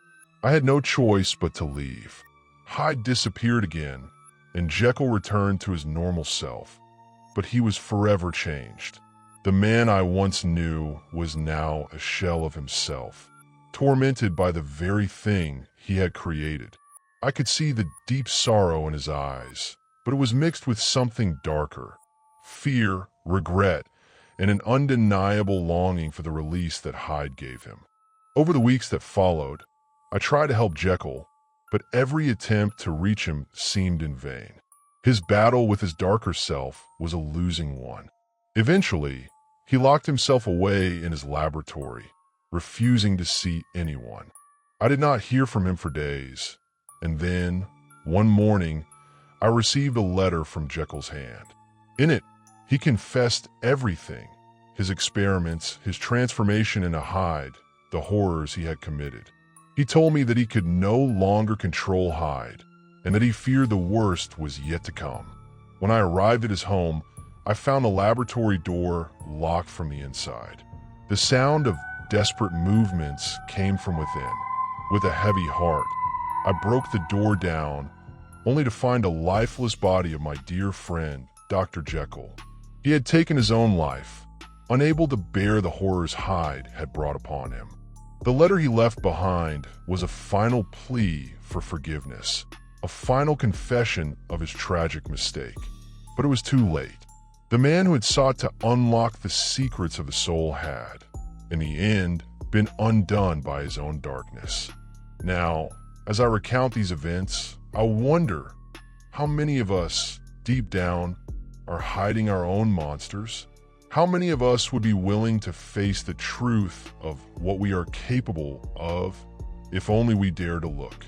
I had no choice but to leave. Hyde disappeared again, and Jekyll returned to his normal self, but he was forever changed. The man I once knew was now a shell of himself, tormented by the very thing he had created. I could see the deep sorrow in his eyes, but it was mixed with something darker: fear, regret, and an undeniable longing for the release that Hyde gave him. Over the weeks that followed, I tried to help Jekyll, but every attempt to reach him seemed in vain. His battle with his darker self was a losing one. Eventually, he locked himself away in his laboratory, refusing to see anyone. I did not hear from him for days, and then, one morning, I received a letter from Jekyll's hand. In it, he confessed everything: his experiments, his transformation into Hyde, the horrors he had committed. He told me that he could no longer control Hyde, and that he feared the worst was yet to come. When I arrived at his home, I found the laboratory door locked from the inside. The sound of desperate movements came from within. With a heavy heart, I broke the door down, only to find a lifeless body of my dear friend, Dr. Jekyll. He had taken his own life, unable to bear the horrors Hyde had brought upon him. The letter he left behind was a final plea for forgiveness, a final confession of his tragic mistake. But it was too late. The man who had sought to unlock the secrets of the soul had, in the end, been undone by his own darkness. Now, as I recount these events, I wonder how many of us, deep down, are hiding our own monsters. How many of us would be willing to face the truth of what we are capable of if only we dare to look?